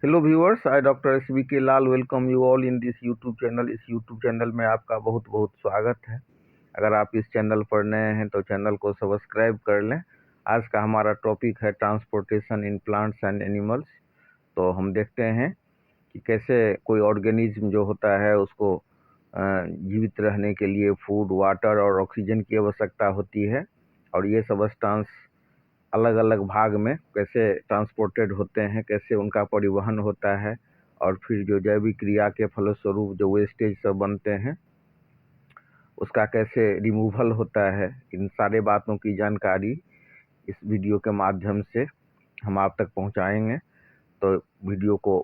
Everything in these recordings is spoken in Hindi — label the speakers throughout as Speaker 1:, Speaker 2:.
Speaker 1: Hello viewers, I doctor SBK Lal welcome you all in this YouTube channel. इस यूट्यूब चैनल में आपका बहुत बहुत स्वागत है। अगर आप इस चैनल पर नए हैं तो चैनल को सब्सक्राइब कर लें। आज का हमारा टॉपिक है transportation in plants and animals. तो हम देखते हैं कि कैसे कोई ऑर्गेनिज्म जो होता है उसको जीवित रहने के लिए फूड, वाटर और ऑक्सीजन की आवश्यकता होती है, और ये सब्सटेंस अलग अलग भाग में कैसे ट्रांसपोर्टेड होते हैं, कैसे उनका परिवहन होता है, और फिर जो जैविक क्रिया के फलस्वरूप जो वेस्टेज सब बनते हैं उसका कैसे रिमूवल होता है। इन सारे बातों की जानकारी इस वीडियो के माध्यम से हम आप तक पहुंचाएंगे, तो वीडियो को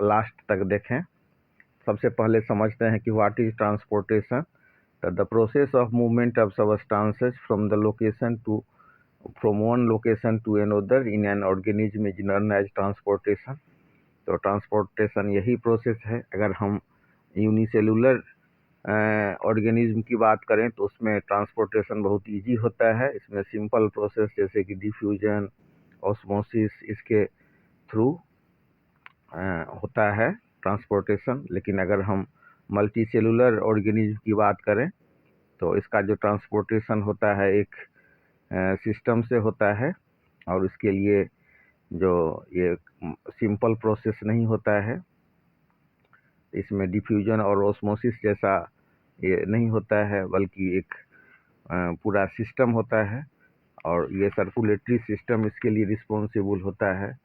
Speaker 1: लास्ट तक देखें। सबसे पहले समझते हैं कि what is transportation. The process of movement of substances from the location to from one location to another in an organism is known as transportation। तो ट्रांसपोर्टेशन यही प्रोसेस है। अगर हम यूनिसेलुलर ऑर्गेनिज्म की बात करें तो उसमें ट्रांसपोर्टेशन बहुत इजी होता है। इसमें सिंपल प्रोसेस जैसे कि डिफ्यूजन, ऑस्मोसिस, इसके थ्रू होता है ट्रांसपोर्टेशन। लेकिन अगर हम मल्टी सेलुलर ऑर्गेनिज्म की बात करें तो इसका जो ट्रांसपोर्टेशन होता है एक सिस्टम से होता है, और इसके लिए जो ये सिंपल प्रोसेस नहीं होता है, इसमें डिफ्यूजन और ऑस्मोसिस जैसा ये नहीं होता है, बल्कि एक पूरा सिस्टम होता है, और ये सर्कुलेटरी सिस्टम इसके लिए रिस्पॉन्सिबल होता है।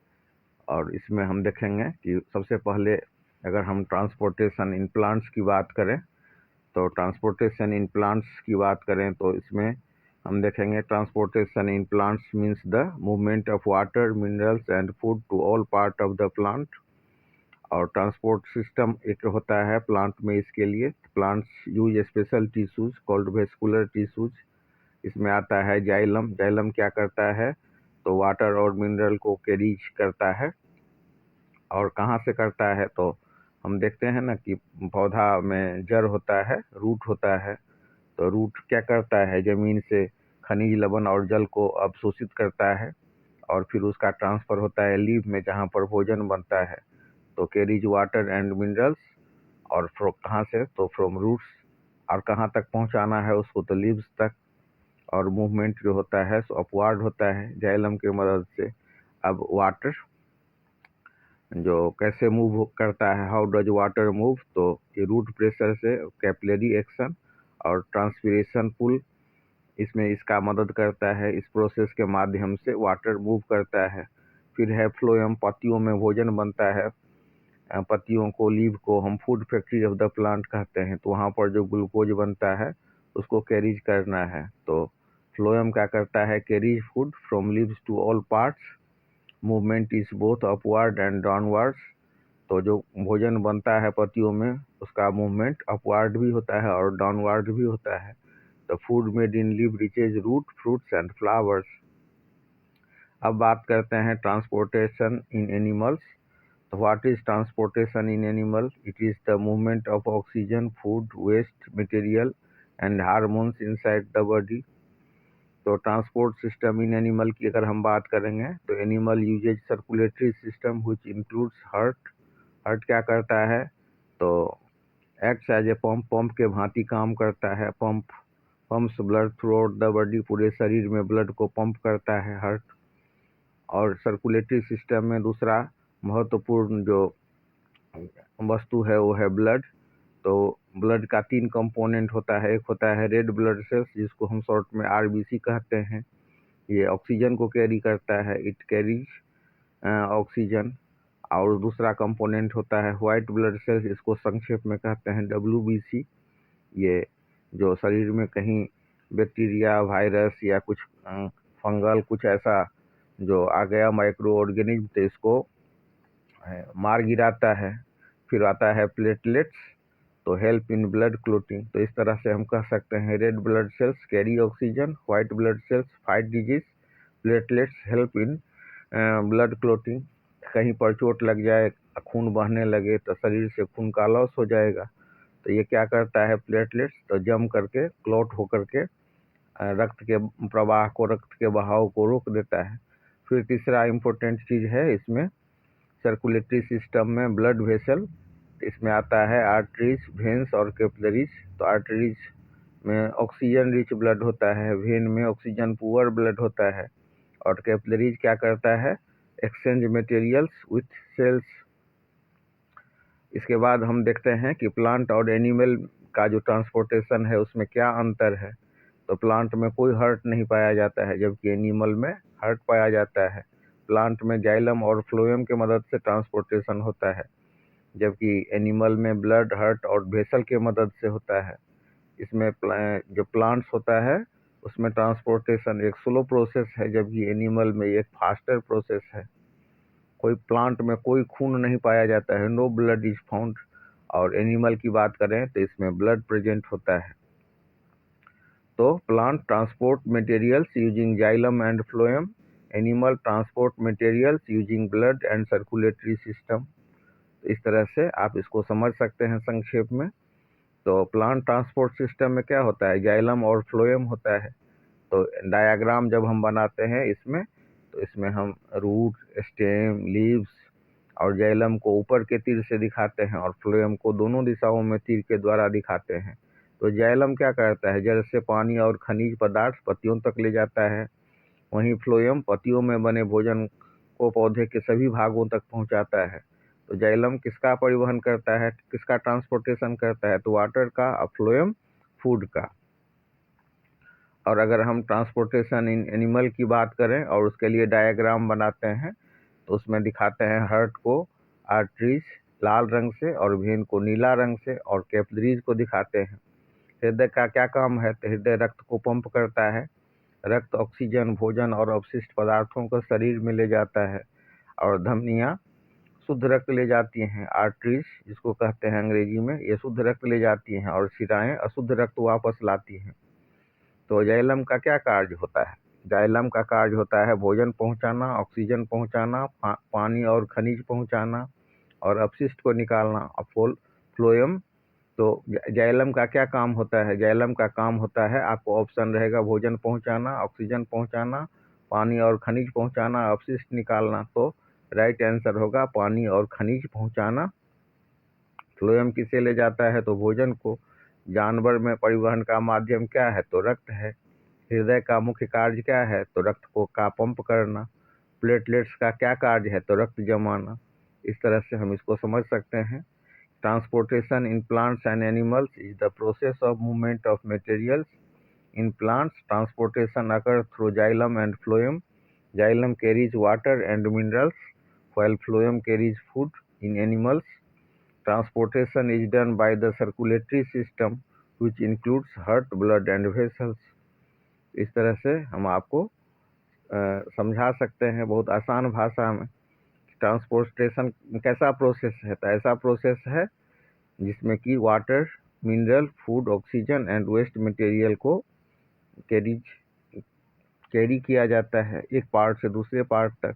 Speaker 1: और इसमें हम देखेंगे कि सबसे पहले अगर हम ट्रांसपोर्टेशन इन प्लांट्स की बात करें तो ट्रांसपोर्टेशन इन प्लांट्स की बात करें तो इसमें हम देखेंगे transportation in plants means the movement of water, minerals and food to all part of the plant. और ट्रांसपोर्ट सिस्टम एक होता है प्लांट में। इसके लिए plants use special tissues called vascular tissues. इसमें आता है जाइलम। जाइलम क्या करता है तो वाटर और मिनरल को कैरीज करता है। और कहाँ से करता है तो हम देखते हैं ना कि पौधा में जड़ होता है, रूट होता है। तो रूट क्या करता है, जमीन से खनिज, लवण और जल को अवशोषित करता है, और फिर उसका ट्रांसफर होता है लीव में जहाँ पर भोजन बनता है। तो कैरीज वाटर एंड मिनरल्स, और कहाँ से तो फ्रॉम रूट्स, और कहाँ तक पहुँचाना है उसको तो लीव्स तक। और मूवमेंट जो होता है सो अपवार्ड होता है जाइलम की मदद से। अब वाटर जो कैसे मूव करता है, हाउ डज वाटर मूव, तो ये रूट प्रेशर से, कैपिलरी एक्शन और ट्रांसपिरेशन पुल, इसमें इसका मदद करता है। इस प्रोसेस के माध्यम से वाटर मूव करता है। फिर है फ्लोएम। पत्तियों में भोजन बनता है। पत्तियों को, लीव को हम food factory of the plant कहते हैं। तो वहाँ पर जो ग्लूकोज बनता है उसको कैरीज करना है। तो फ्लोएम क्या करता है, carries food from leaves to all parts. Movement is both upward and downwards. तो जो भोजन बनता है पत्तियों में उसका मूवमेंट अपवर्ड भी होता है और डाउनवर्ड भी होता है। The food made in leave reaches root, fruits and flowers. अब बात करते हैं ट्रांसपोर्टेशन इन एनिमल्स। तो what is transportation in animal? It is the movement of oxygen, food, waste material and hormones inside the body. तो ट्रांसपोर्ट सिस्टम इन एनिमल की अगर हम बात करेंगे तो animal uses circulatory system which includes heart. Heart क्या करता है तो acts as a pump. Pump के भांति काम करता है। Pumps blood through out the body. पूरे शरीर में ब्लड को पंप करता है हार्ट। और सर्कुलेटरी सिस्टम में दूसरा महत्वपूर्ण जो वस्तु है वो है ब्लड। तो ब्लड का 3 कंपोनेंट होता है। एक होता है रेड ब्लड सेल्स जिसको हम शॉर्ट में RBC कहते हैं। ये ऑक्सीजन को कैरी करता है, इट कैरीज ऑक्सीजन। और दूसरा कंपोनेंट होता है व्हाइट ब्लड सेल्स, इसको संक्षेप में कहते हैं WBC। ये जो शरीर में कहीं बैक्टीरिया, वायरस या कुछ फंगल कुछ ऐसा जो आ गया माइक्रो ऑर्गेनिज्म तो इसको मार गिराता है। फिर आता है प्लेटलेट्स, तो हेल्प इन ब्लड क्लोटिंग। तो इस तरह से हम कह सकते हैं red blood cells carry oxygen, white blood cells fight disease, platelets help in blood clotting. कहीं पर चोट लग जाए, खून बहने लगे तो शरीर से खून का लॉस हो जाएगा, तो ये क्या करता है प्लेटलेट्स, तो जम करके क्लॉट होकर के रक्त के प्रवाह को, रक्त के बहाव को रोक देता है। फिर तीसरा इम्पोर्टेंट चीज़ है इसमें सर्कुलेटरी सिस्टम में ब्लड वेसल, इसमें आता है आर्टरीज, वेन्स और कैपिलरीज। तो आर्टरीज में ऑक्सीजन रिच ब्लड होता है, वेन में ऑक्सीजन पुअर ब्लड होता है, और कैपिलरीज क्या करता है, एक्सचेंज मटेरियल्स विथ सेल्स। इसके बाद हम देखते हैं कि प्लांट और एनिमल का जो ट्रांसपोर्टेशन है उसमें क्या अंतर है। तो प्लांट में कोई हर्ट नहीं पाया जाता है, जबकि एनिमल में हर्ट पाया जाता है। प्लांट में जाइलम और फ्लोएम की मदद से ट्रांसपोर्टेशन होता है, जबकि एनिमल में ब्लड, हर्ट और वेसल की मदद से होता है। इसमें जो प्लांट्स होता है उसमें ट्रांसपोर्टेशन एक स्लो प्रोसेस है, जबकि एनिमल में एक फास्टर प्रोसेस है। कोई प्लांट में कोई खून नहीं पाया जाता है, नो ब्लड इज फाउंड। और एनिमल की बात करें तो इसमें ब्लड प्रेजेंट होता है। तो plant transport materials using xylem and phloem, animal transport materials using blood and circulatory system. इस तरह से आप इसको समझ सकते हैं संक्षेप में। तो प्लांट ट्रांसपोर्ट सिस्टम में क्या होता है, जाइलम और फ्लोएम होता है। तो डायग्राम जब हम बनाते हैं इसमें, तो इसमें हम रूट, स्टेम, लीव्स और जाइलम को ऊपर के तीर से दिखाते हैं और फ्लोएम को दोनों दिशाओं में तीर के द्वारा दिखाते हैं। तो जाइलम क्या करता है, जड़ से पानी और खनिज पदार्थ पत्तियों तक ले जाता है, वहीं फ्लोएम पत्तियों में बने भोजन को पौधे के सभी भागों तक पहुंचाता है। तो जाइलम किसका परिवहन करता है, किसका ट्रांसपोर्टेशन करता है, तो वाटर का, और फ्लोएम फूड का। और अगर हम ट्रांसपोर्टेशन इन एनिमल की बात करें और उसके लिए डायग्राम बनाते हैं, तो उसमें दिखाते हैं हर्ट को आर्टरीज लाल रंग से और वेन को नीला रंग से, और कैपिलरीज को दिखाते हैं। हृदय का क्या काम है, तो हृदय रक्त को पंप करता है। रक्त ऑक्सीजन, भोजन और अवशिष्ट पदार्थों को शरीर में ले जाता है, और धमनियाँ शुद्ध रक्त ले जाती हैं। आर्टरीज जिसको कहते हैं अंग्रेजी में, ये शुद्ध रक्त ले जाती हैं, और शिराएं अशुद्ध रक्त वापस लाती हैं। तो जाइलम का क्या कार्य होता है, जाइलम का कार्य होता है भोजन पहुंचाना, ऑक्सीजन पहुंचाना, पानी और खनिज पहुंचाना और अपशिष्ट को निकालना। और फ्लोएम, तो जाइलम का क्या काम होता है, जाइलम का काम होता है, आपको ऑप्शन रहेगा, भोजन पहुंचाना, ऑक्सीजन पहुंचाना, पानी और खनिज पहुंचाना, अपशिष्ट निकालना। तो राइट आंसर होगा पानी और खनिज पहुंचाना। फ्लोएम किसे ले जाता है, तो भोजन को। जानवर में परिवहन का माध्यम क्या है, तो रक्त है। हृदय का मुख्य कार्य क्या है, तो रक्त को का पंप करना। प्लेटलेट्स का क्या कार्य है, तो रक्त जमाना। इस तरह से हम इसको समझ सकते हैं। Transportation in plants and animals is the process of movement of materials. In plants transportation occur through xylem and phloem. Xylem carries water and minerals while phloem carries food. In animals, transportation is done by the circulatory system which includes heart, blood and vessels. इस तरह से हम आपको समझा सकते हैं बहुत आसान भाषा में। ट्रांसपोर्टेशन कैसा प्रोसेस है, तो ऐसा प्रोसेस है जिसमें कि water, mineral, food, oxygen and waste material को कैरी किया जाता है एक पार्ट से दूसरे पार्ट तक।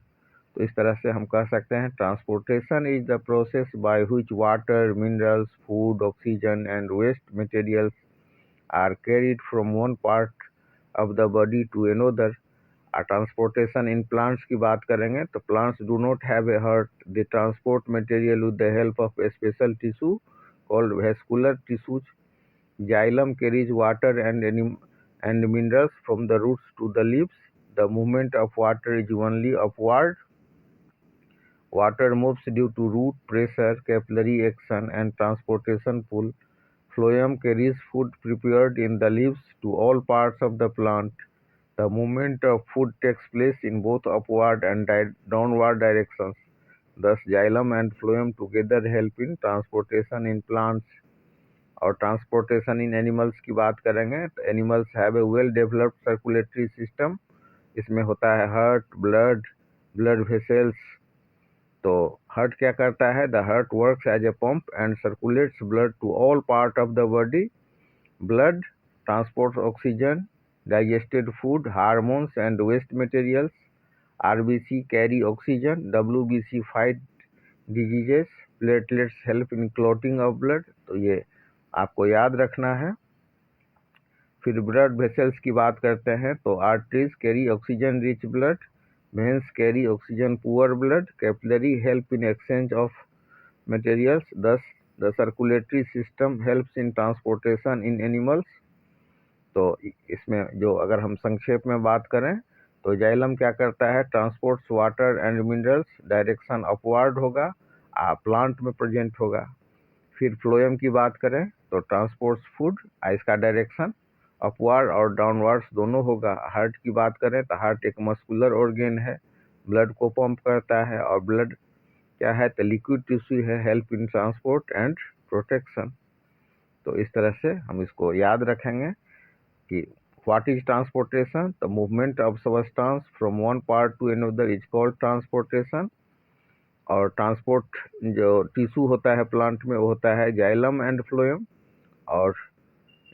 Speaker 1: तो इस तरह से हम कह सकते हैं transportation is the process by which water, minerals, food, oxygen and waste materials are carried from one part of the body to another. Transportation in plants की बात करेंगे तो plants do not have a heart, they transport material with the help of a special tissue called vascular tissues. Xylem carries water and minerals from the roots to the leaves. The movement of water is only upward. Water moves due to root pressure, capillary action and transportation pull. Phloem carries food prepared in the leaves to all parts of the plant. The movement of food takes place in both upward and downward directions. Thus, xylem and phloem together help in transportation in plants. और ट्रांसपोर्टेशन इन एनिमल्स की बात करेंगे तो animals have a well developed circulatory system. इसमें होता है हार्ट, ब्लड वेसल्स। तो हार्ट क्या करता है, the heart works as a pump and circulates blood to all part of the body. Blood transports oxygen, digested food, hormones and waste materials. RBC carry oxygen, WBC fight diseases, platelets help in clotting of blood. तो ये आपको याद रखना है। फिर ब्लड वेसल्स की बात करते हैं तो arteries carry oxygen rich blood, Veins carry oxygen poor blood. Capillary help in exchange of materials. Thus, the circulatory system helps in transportation in animals. तो इसमें जो अगर हम संक्षेप में बात करें तो जाइलम क्या करता है, transports water and minerals, direction upward होगा, प्लांट में प्रेजेंट होगा। फिर फ्लोएम की बात करें तो ट्रांसपोर्ट्स फूड, इसका डायरेक्शन अपवार्ड और डाउनवर्ड्स दोनों होगा। हार्ट की बात करें तो हार्ट एक मस्कुलर ऑर्गेन है, ब्लड को पंप करता है, और ब्लड क्या है तो लिक्विड टिश्यू है, help in transport and protection. तो इस तरह से हम इसको याद रखेंगे कि what is transportation, the movement of substance from one part two another is called transportation. और ट्रांसपोर्ट जो टिश्यू होता है प्लांट में वो होता है जाइलम एंड फ्लोएम। और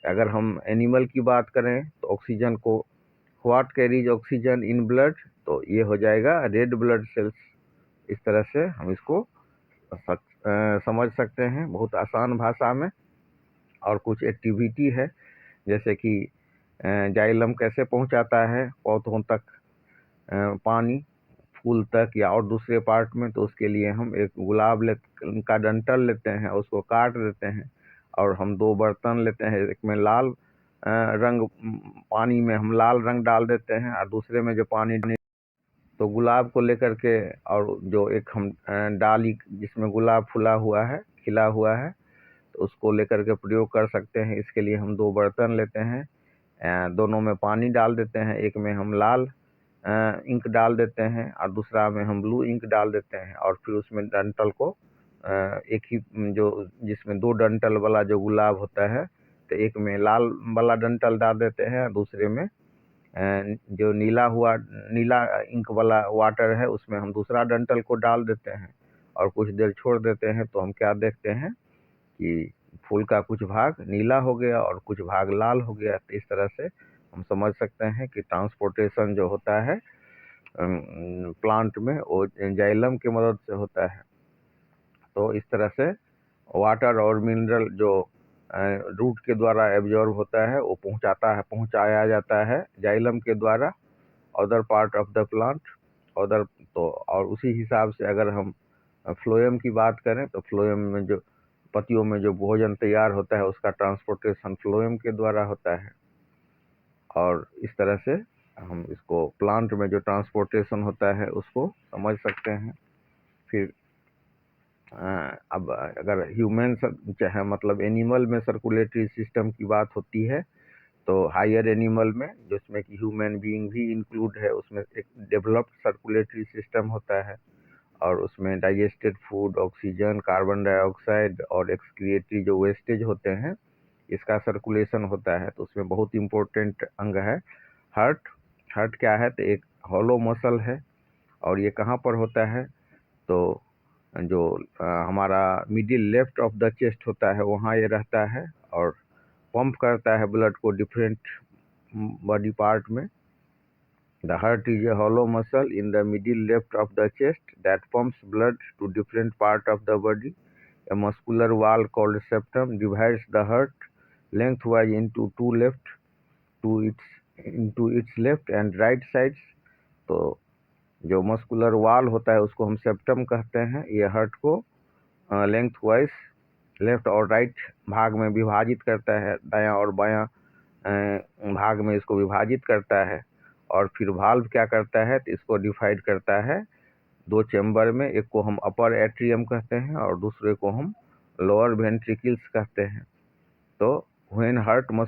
Speaker 1: अगर हम एनिमल की बात करें तो ऑक्सीजन को what carries oxygen in blood, तो ये हो जाएगा रेड ब्लड सेल्स। इस तरह से हम इसको समझ सकते हैं बहुत आसान भाषा में। और कुछ एक्टिविटी है जैसे कि जाइलम कैसे पहुंचाता है पौधों तक पानी, फूल तक या और दूसरे पार्ट में, तो उसके लिए हम एक गुलाब का डंठल लेते हैं, उसको काट देते हैं और हम दो बर्तन लेते हैं। एक में लाल रंग, पानी में हम लाल रंग डाल देते हैं और दूसरे में जो पानी, तो गुलाब को लेकर के, और जो एक हम डाली जिसमें गुलाब फूला हुआ है, खिला हुआ है, तो उसको लेकर के प्रयोग कर सकते हैं। इसके लिए हम दो बर्तन लेते हैं, दोनों में पानी डाल देते हैं, एक में हम लाल इंक डाल देते हैं और दूसरा में हम ब्लू इंक डाल देते हैं। और फिर उसमें डंठल को एक ही जो जिसमें दो डंठल वाला जो गुलाब होता है, तो एक में लाल वाला डंठल डाल देते हैं, दूसरे में जो नीला इंक वाला वाटर है उसमें हम दूसरा डंठल को डाल देते हैं और कुछ देर छोड़ देते हैं। तो हम क्या देखते हैं कि फूल का कुछ भाग नीला हो गया और कुछ भाग लाल हो गया। तो इस तरह से हम समझ सकते हैं कि ट्रांसपोर्टेशन जो होता है प्लांट में वो जाइलम की मदद से होता है। तो इस तरह से वाटर और मिनरल जो रूट के द्वारा एब्जॉर्ब होता है वो पहुंचाया जाता है जाइलम के द्वारा other part of the plant. तो और उसी हिसाब से अगर हम फ्लोएम की बात करें तो फ्लोएम में जो पत्तियों में जो भोजन तैयार होता है उसका ट्रांसपोर्टेशन फ्लोएम के द्वारा होता है। और इस तरह से हम इसको प्लांट में जो ट्रांसपोर्टेशन होता है उसको समझ सकते हैं। फिर अब अगर ह्यूमन चाहे मतलब एनिमल में सर्कुलेटरी सिस्टम की बात होती है तो हायर एनिमल में, जिसमें कि ह्यूमन बीइंग भी इंक्लूड है, उसमें एक डेवलप्ड सर्कुलेटरी सिस्टम होता है और उसमें digested food, oxygen, carbon dioxide और एक्सक्रिएटरी जो वेस्टेज होते हैं इसका सर्कुलेशन होता है। तो उसमें बहुत इम्पोर्टेंट अंग है हार्ट। हार्ट क्या है तो एक हॉलो मसल है और ये कहाँ पर होता है तो जो हमारा middle left of the chest होता है वहाँ ये रहता है और पंप करता है ब्लड को डिफरेंट बॉडी पार्ट में। The heart is a hollow muscle in the middle left of the chest that pumps blood to different part of the body. A muscular wall called septum divides the heart lengthwise into its left and right sides. तो जो मस्कुलर वॉल होता है उसको हम सेप्टम कहते हैं। ये हार्ट को लेंथ वाइज लेफ्ट और राइट भाग में विभाजित करता है, दायां और बायां भाग में इसको विभाजित करता है। और फिर वाल्व क्या करता है तो इसको डिवाइड करता है दो चैम्बर में, एक को हम अपर एट्रियम कहते हैं और दूसरे को हम लोअर वेंट्रिकल्स कहते हैं। तो व्हेन हार्ट मस्ट